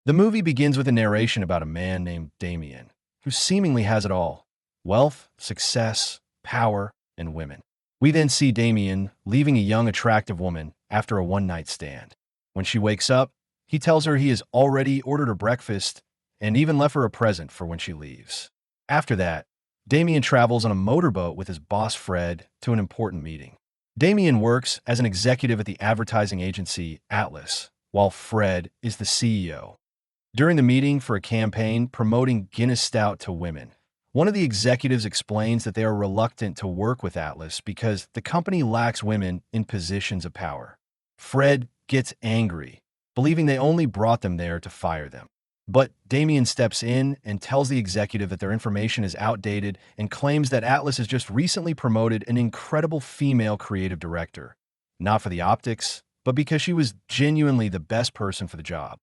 The movie begins with a narration about a man named Damien, who seemingly has it all: wealth, success, power, and women. We then see Damien leaving a young, attractive woman after a one-night stand. When she wakes up, he tells her he has already ordered her breakfast and even left her a present for when she leaves. After that, Damien travels on a motorboat with his boss Fred to an important meeting. Damien works as an executive at the advertising agency Atlas, while Fred is the CEO. During the meeting for a campaign promoting Guinness Stout to women, one of the executives explains that they are reluctant to work with Atlas because the company lacks women in positions of power. Fred gets angry, believing they only brought them there to fire them. But Damien steps in and tells the executive that their information is outdated and claims that Atlas has just recently promoted an incredible female creative director, not for the optics, but because she was genuinely the best person for the job.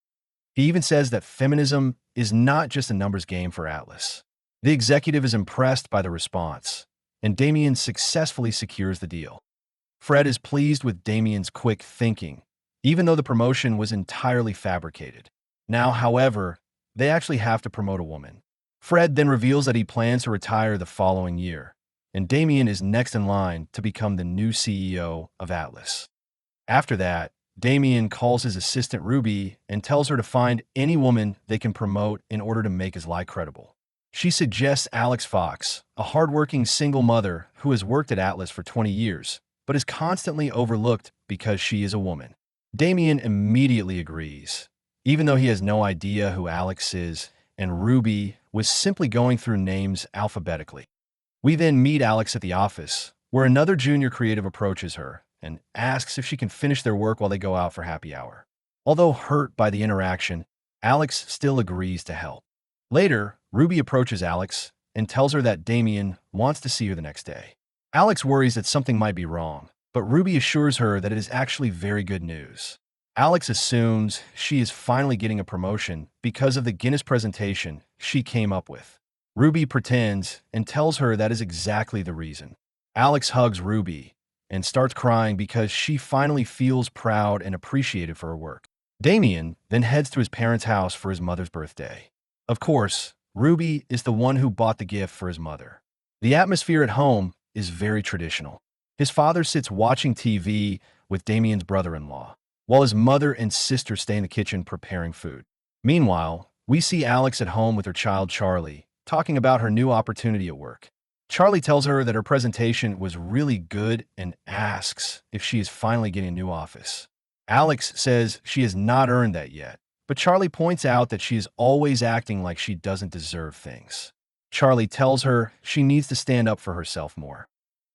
He even says that feminism is not just a numbers game for Atlas. The executive is impressed by the response, and Damien successfully secures the deal. Fred is pleased with Damien's quick thinking, even though the promotion was entirely fabricated. Now, however, they actually have to promote a woman. Fred then reveals that he plans to retire the following year, and Damien is next in line to become the new CEO of Atlas. After that, Damien calls his assistant Ruby and tells her to find any woman they can promote in order to make his lie credible. She suggests Alex Fox, a hardworking single mother who has worked at Atlas for 20 years, but is constantly overlooked because she is a woman. Damien immediately agrees, even though he has no idea who Alex is, and Ruby was simply going through names alphabetically. We then meet Alex at the office, where another junior creative approaches her and asks if she can finish their work while they go out for happy hour. Although hurt by the interaction, Alex still agrees to help. Later, Ruby approaches Alex and tells her that Damien wants to see her the next day. Alex worries that something might be wrong, but Ruby assures her that it is actually very good news. Alex assumes she is finally getting a promotion because of the Guinness presentation she came up with. Ruby pretends and tells her that is exactly the reason. Alex hugs Ruby and starts crying because she finally feels proud and appreciated for her work. Damien then heads to his parents' house for his mother's birthday. Of course, Ruby is the one who bought the gift for his mother. The atmosphere at home is very traditional. His father sits watching TV with Damien's brother-in-law, while his mother and sister stay in the kitchen preparing food. Meanwhile, we see Alex at home with her child Charlie, talking about her new opportunity at work. Charlie tells her that her presentation was really good and asks if she is finally getting a new office. Alex says she has not earned that yet, but Charlie points out that she is always acting like she doesn't deserve things. Charlie tells her she needs to stand up for herself more.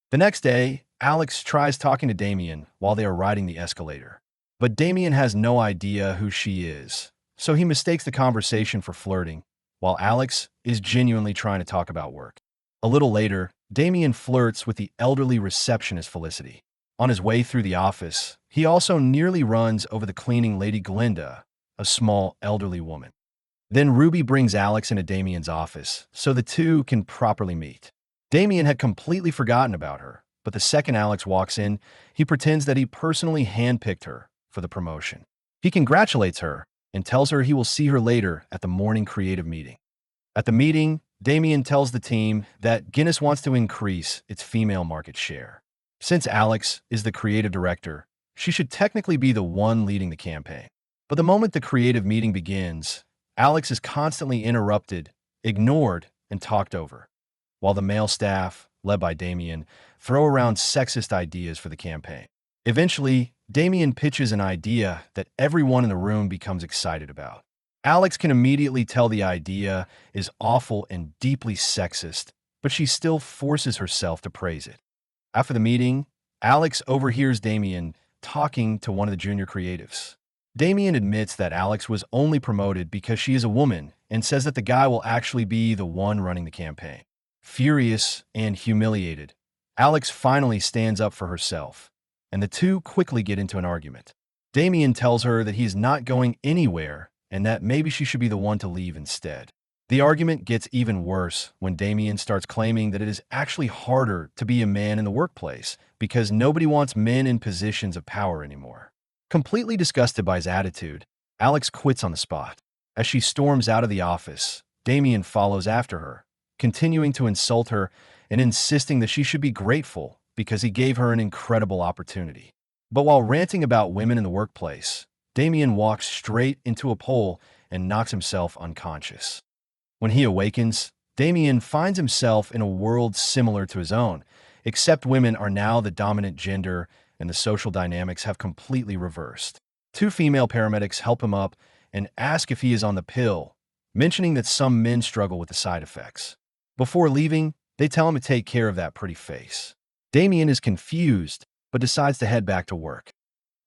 The next day, Alex tries talking to Damien while they are riding the escalator. But Damien has no idea who she is, so he mistakes the conversation for flirting, while Alex is genuinely trying to talk about work. A little later, Damien flirts with the elderly receptionist Felicity. On his way through the office, he also nearly runs over the cleaning lady Glinda, a small elderly woman. Then Ruby brings Alex into Damien's office so the two can properly meet. Damien had completely forgotten about her, but the second Alex walks in, he pretends that he personally handpicked her for the promotion. He congratulates her and tells her he will see her later at the morning creative meeting. At the meeting, Damien tells the team that Guinness wants to increase its female market share. Since Alex is the creative director, she should technically be the one leading the campaign. But the moment the creative meeting begins, Alex is constantly interrupted, ignored, and talked over, while the male staff, led by Damien, throw around sexist ideas for the campaign. Eventually, Damien pitches an idea that everyone in the room becomes excited about. Alex can immediately tell the idea is awful and deeply sexist, but she still forces herself to praise it. After the meeting, Alex overhears Damien talking to one of the junior creatives. Damien admits that Alex was only promoted because she is a woman and says that the guy will actually be the one running the campaign. Furious and humiliated, Alex finally stands up for herself, and the two quickly get into an argument. Damien tells her that he is not going anywhere and that maybe she should be the one to leave instead. The argument gets even worse when Damien starts claiming that it is actually harder to be a man in the workplace because nobody wants men in positions of power anymore. Completely disgusted by his attitude, Alex quits on the spot. As she storms out of the office, Damien follows after her, continuing to insult her and insisting that she should be grateful because he gave her an incredible opportunity. But while ranting about women in the workplace, Damien walks straight into a pole and knocks himself unconscious. When he awakens, Damien finds himself in a world similar to his own, except women are now the dominant gender and the social dynamics have completely reversed. Two female paramedics help him up and ask if he is on the pill, mentioning that some men struggle with the side effects. Before leaving, they tell him to take care of that pretty face. Damien is confused, but decides to head back to work.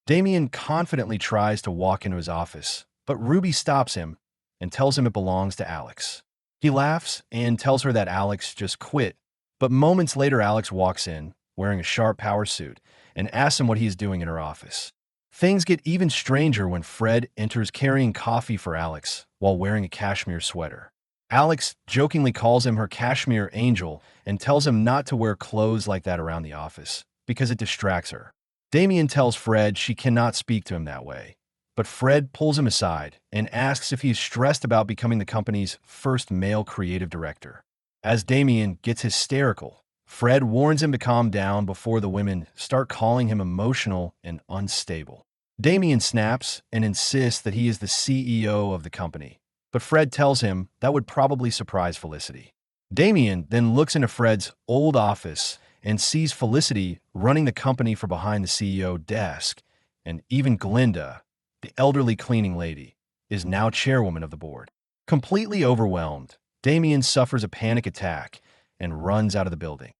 Damien confidently tries to walk into his office, but Ruby stops him and tells him it belongs to Alex. He laughs and tells her that Alex just quit, but moments later Alex walks in, wearing a sharp power suit, and asks him what he is doing in her office. Things get even stranger when Fred enters carrying coffee for Alex while wearing a cashmere sweater. Alex jokingly calls him her cashmere angel and tells him not to wear clothes like that around the office because it distracts her. Damien tells Fred she cannot speak to him that way, but Fred pulls him aside and asks if he is stressed about becoming the company's first male creative director. As Damien gets hysterical, Fred warns him to calm down before the women start calling him emotional and unstable. Damien snaps and insists that he is the CEO of the company, but Fred tells him that would probably surprise Felicity. Damien then looks into Fred's old office and sees Felicity running the company from behind the CEO desk, and even Glinda, the elderly cleaning lady, is now chairwoman of the board. Completely overwhelmed, Damien suffers a panic attack and runs out of the building.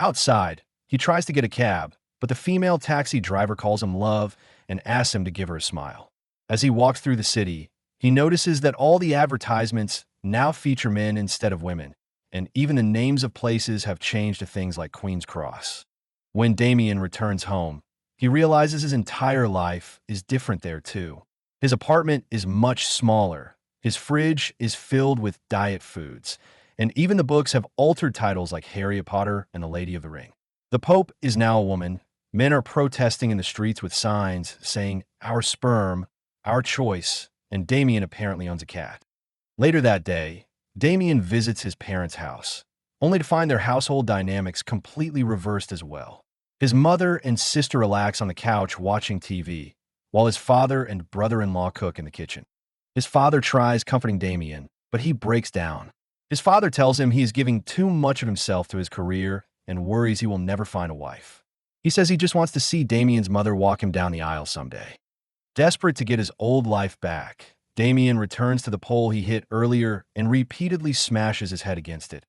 Outside, he tries to get a cab, but the female taxi driver calls him love and asks him to give her a smile. As he walks through the city, he notices that all the advertisements now feature men instead of women, and even the names of places have changed to things like Queen's Cross. When Damien returns home, he realizes his entire life is different there too. His apartment is much smaller, his fridge is filled with diet foods, and even the books have altered titles like Harry Potter and the Lady of the Ring. The Pope is now a woman, men are protesting in the streets with signs saying, "Our sperm, our choice," and Damien apparently owns a cat. Later that day, Damien visits his parents' house, only to find their household dynamics completely reversed as well. His mother and sister relax on the couch watching TV, while his father and brother-in-law cook in the kitchen. His father tries comforting Damien, but he breaks down. His father tells him he is giving too much of himself to his career and worries he will never find a wife. He says he just wants to see Damien's mother walk him down the aisle someday. Desperate to get his old life back, Damien returns to the pole he hit earlier and repeatedly smashes his head against it,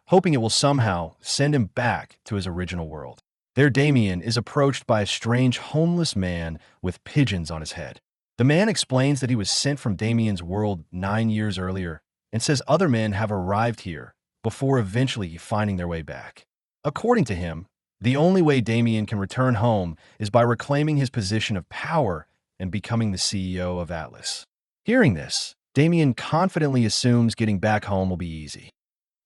hoping it will somehow send him back to his original world. There, Damien is approached by a strange homeless man with pigeons on his head. The man explains that he was sent from Damien's world 9 years earlier and says other men have arrived here before eventually finding their way back. According to him, the only way Damien can return home is by reclaiming his position of power and becoming the CEO of Atlas. Hearing this, Damien confidently assumes getting back home will be easy.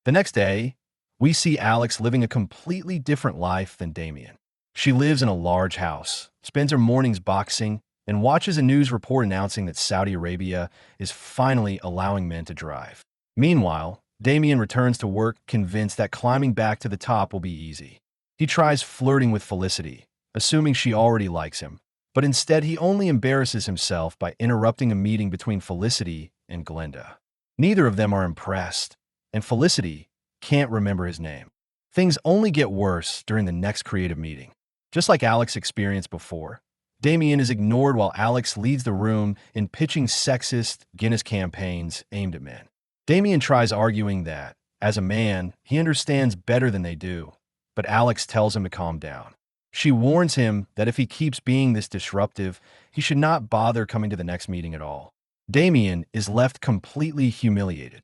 The next day, we see Alex living a completely different life than Damien. She lives in a large house, spends her mornings boxing, and watches a news report announcing that Saudi Arabia is finally allowing men to drive. Meanwhile, Damien returns to work convinced that climbing back to the top will be easy. He tries flirting with Felicity, assuming she already likes him, but instead he only embarrasses himself by interrupting a meeting between Felicity and Glinda. Neither of them are impressed, and Felicity can't remember his name. Things only get worse during the next creative meeting. Just like Alex experienced before, Damien is ignored while Alex leads the room in pitching sexist Guinness campaigns aimed at men. Damien tries arguing that, as a man, he understands better than they do, but Alex tells him to calm down. She warns him that if he keeps being this disruptive, he should not bother coming to the next meeting at all. Damien is left completely humiliated.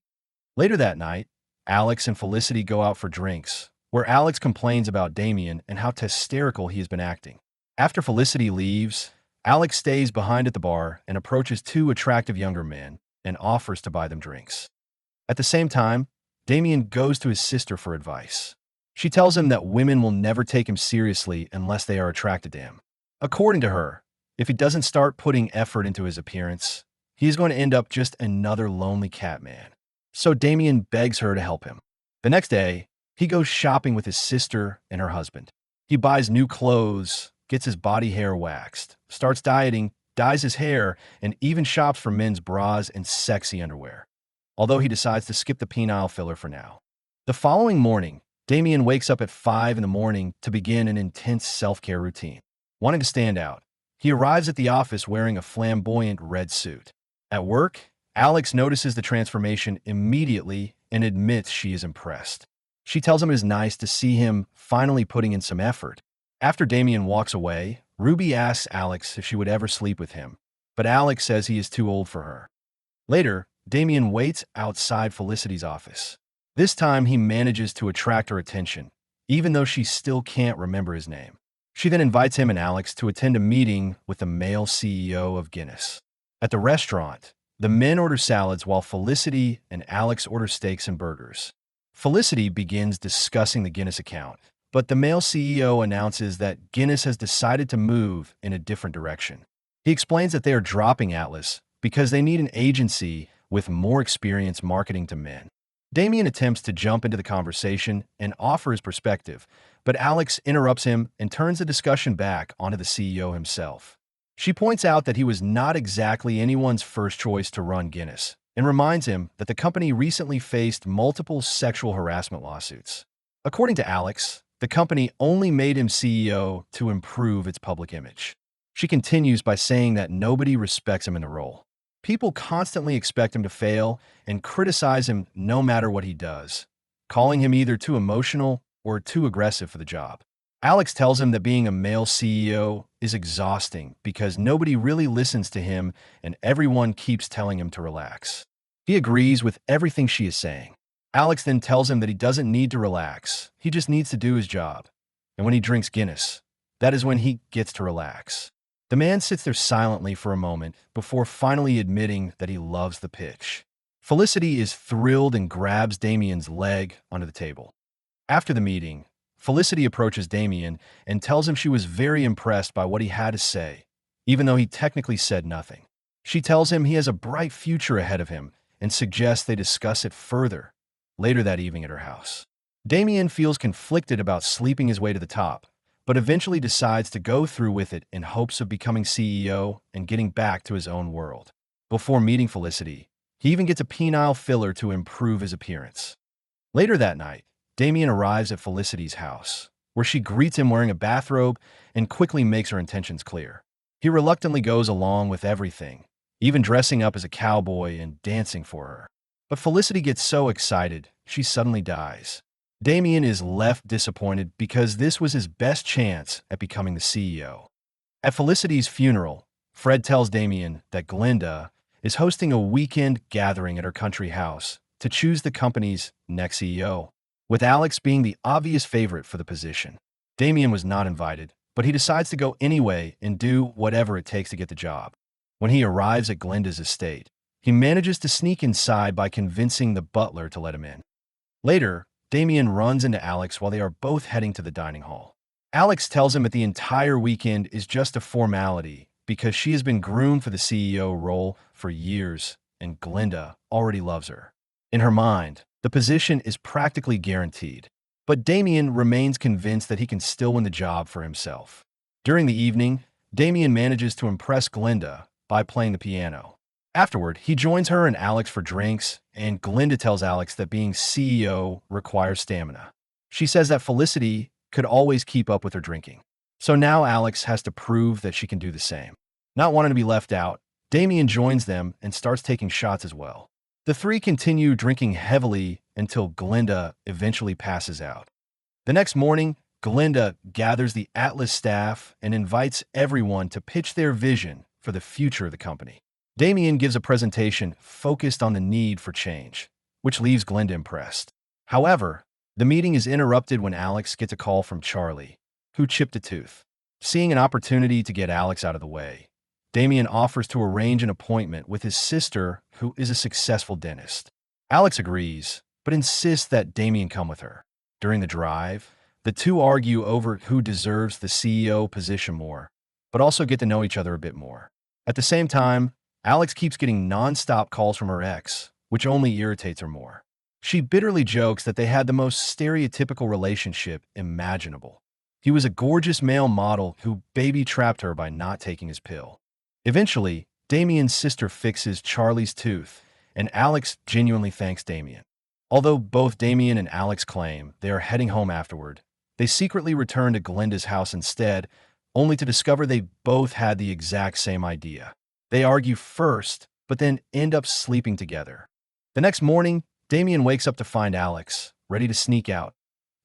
Later that night, Alex and Felicity go out for drinks, where Alex complains about Damien and how hysterical he has been acting. After Felicity leaves, Alex stays behind at the bar and approaches two attractive younger men and offers to buy them drinks. At the same time, Damien goes to his sister for advice. She tells him that women will never take him seriously unless they are attracted to him. According to her, if he doesn't start putting effort into his appearance, he is going to end up just another lonely cat man. So Damien begs her to help him. The next day, he goes shopping with his sister and her husband. He buys new clothes, gets his body hair waxed, starts dieting, dyes his hair, and even shops for men's bras and sexy underwear. Although he decides to skip the penile filler for now. The following morning, Damien wakes up at 5 in the morning to begin an intense self-care routine. Wanting to stand out, he arrives at the office wearing a flamboyant red suit. At work, Alex notices the transformation immediately and admits she is impressed. She tells him it is nice to see him finally putting in some effort. After Damien walks away, Ruby asks Alex if she would ever sleep with him, but Alex says he is too old for her. Later, Damien waits outside Felicity's office. This time, he manages to attract her attention, even though she still can't remember his name. She then invites him and Alex to attend a meeting with the male CEO of Guinness. At the restaurant, the men order salads while Felicity and Alex order steaks and burgers. Felicity begins discussing the Guinness account, but the male CEO announces that Guinness has decided to move in a different direction. He explains that they are dropping Atlas because they need an agency with more experience marketing to men. Damien attempts to jump into the conversation and offer his perspective, but Alex interrupts him and turns the discussion back onto the CEO himself. She points out that he was not exactly anyone's first choice to run Guinness, and reminds him that the company recently faced multiple sexual harassment lawsuits. According to Alex, the company only made him CEO to improve its public image. She continues by saying that nobody respects him in the role. People constantly expect him to fail and criticize him no matter what he does, calling him either too emotional or too aggressive for the job. Alex tells him that being a male CEO is exhausting because nobody really listens to him and everyone keeps telling him to relax. He agrees with everything she is saying. Alex then tells him that he doesn't need to relax, he just needs to do his job. And when he drinks Guinness, that is when he gets to relax. The man sits there silently for a moment before finally admitting that he loves the pitch. Felicity is thrilled and grabs Damien's leg onto the table. After the meeting, Felicity approaches Damien and tells him she was very impressed by what he had to say, even though he technically said nothing. She tells him he has a bright future ahead of him and suggests they discuss it further later that evening at her house. Damien feels conflicted about sleeping his way to the top, but eventually decides to go through with it in hopes of becoming CEO and getting back to his own world. Before meeting Felicity, he even gets a penile filler to improve his appearance. Later that night, Damien arrives at Felicity's house, where she greets him wearing a bathrobe and quickly makes her intentions clear. He reluctantly goes along with everything, even dressing up as a cowboy and dancing for her. But Felicity gets so excited, she suddenly dies. Damien is left disappointed because this was his best chance at becoming the CEO. At Felicity's funeral, Fred tells Damien that Glenda is hosting a weekend gathering at her country house to choose the company's next CEO, with Alex being the obvious favorite for the position. Damien was not invited, but he decides to go anyway and do whatever it takes to get the job. When he arrives at Glenda's estate, he manages to sneak inside by convincing the butler to let him in. Later, Damien runs into Alex while they are both heading to the dining hall. Alex tells him that the entire weekend is just a formality because she has been groomed for the CEO role for years and Glenda already loves her. In her mind, the position is practically guaranteed, but Damien remains convinced that he can still win the job for himself. During the evening, Damien manages to impress Glenda by playing the piano. Afterward, he joins her and Alex for drinks, and Glenda tells Alex that being CEO requires stamina. She says that Felicity could always keep up with her drinking. So now Alex has to prove that she can do the same. Not wanting to be left out, Damien joins them and starts taking shots as well. The three continue drinking heavily until Glenda eventually passes out. The next morning, Glenda gathers the Atlas staff and invites everyone to pitch their vision for the future of the company. Damien gives a presentation focused on the need for change, which leaves Glenda impressed. However, the meeting is interrupted when Alex gets a call from Charlie, who chipped a tooth. Seeing an opportunity to get Alex out of the way, Damien offers to arrange an appointment with his sister, who is a successful dentist. Alex agrees, but insists that Damien come with her. During the drive, the two argue over who deserves the CEO position more, but also get to know each other a bit more. At the same time, Alex keeps getting non-stop calls from her ex, which only irritates her more. She bitterly jokes that they had the most stereotypical relationship imaginable. He was a gorgeous male model who baby-trapped her by not taking his pill. Eventually, Damien's sister fixes Charlie's tooth, and Alex genuinely thanks Damien. Although both Damien and Alex claim they are heading home afterward, they secretly return to Glinda's house instead, only to discover they both had the exact same idea. They argue first, but then end up sleeping together. The next morning, Damien wakes up to find Alex, ready to sneak out,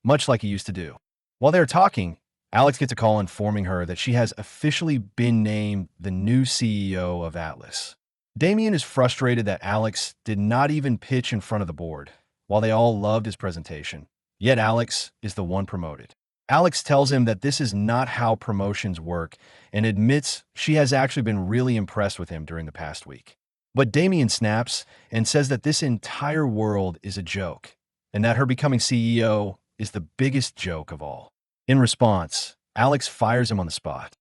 much like he used to do. While they're talking, Alex gets a call informing her that she has officially been named the new CEO of Atlas. Damien is frustrated that Alex did not even pitch in front of the board, while they all loved his presentation. Yet Alex is the one promoted. Alex tells him that this is not how promotions work and admits she has actually been really impressed with him during the past week. But Damien snaps and says that this entire world is a joke and that her becoming CEO is the biggest joke of all. In response, Alex fires him on the spot.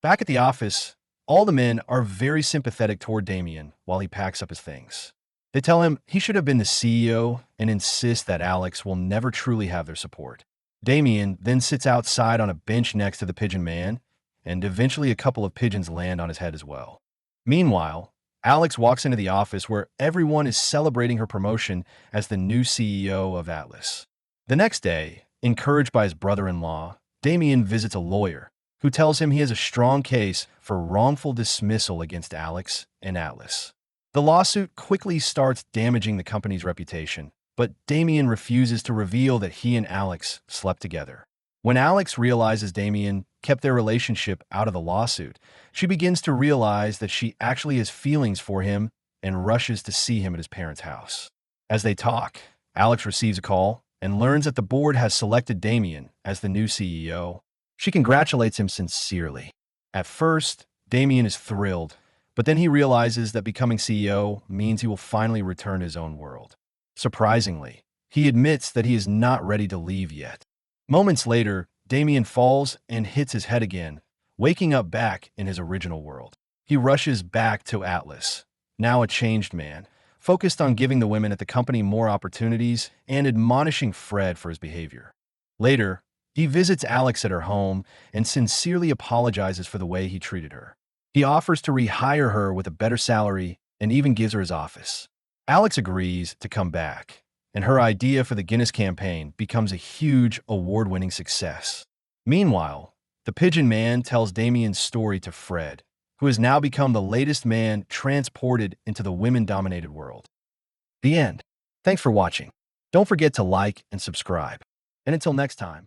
Back at the office, all the men are very sympathetic toward Damien while he packs up his things. They tell him he should have been the CEO and insist that Alex will never truly have their support. Damien then sits outside on a bench next to the pigeon man, and eventually a couple of pigeons land on his head as well. Meanwhile, Alex walks into the office where everyone is celebrating her promotion as the new CEO of Atlas. The next day, encouraged by his brother-in-law, Damien visits a lawyer who tells him he has a strong case for wrongful dismissal against Alex and Atlas. The lawsuit quickly starts damaging the company's reputation, but Damien refuses to reveal that he and Alex slept together. When Alex realizes Damien kept their relationship out of the lawsuit, she begins to realize that she actually has feelings for him and rushes to see him at his parents' house. As they talk, Alex receives a call and learns that the board has selected Damien as the new CEO. She congratulates him sincerely. At first, Damien is thrilled, but then he realizes that becoming CEO means he will finally return to his own world. Surprisingly, he admits that he is not ready to leave yet. Moments later, Damien falls and hits his head again, waking up back in his original world. He rushes back to Atlas, now a changed man, focused on giving the women at the company more opportunities and admonishing Fred for his behavior. Later, he visits Alex at her home and sincerely apologizes for the way he treated her. He offers to rehire her with a better salary and even gives her his office. Alex agrees to come back, and her idea for the Guinness campaign becomes a huge award-winning success. Meanwhile, the Pigeon Man tells Damien's story to Fred, who has now become the latest man transported into the women-dominated world. The end. Thanks for watching. Don't forget to like and subscribe. And until next time.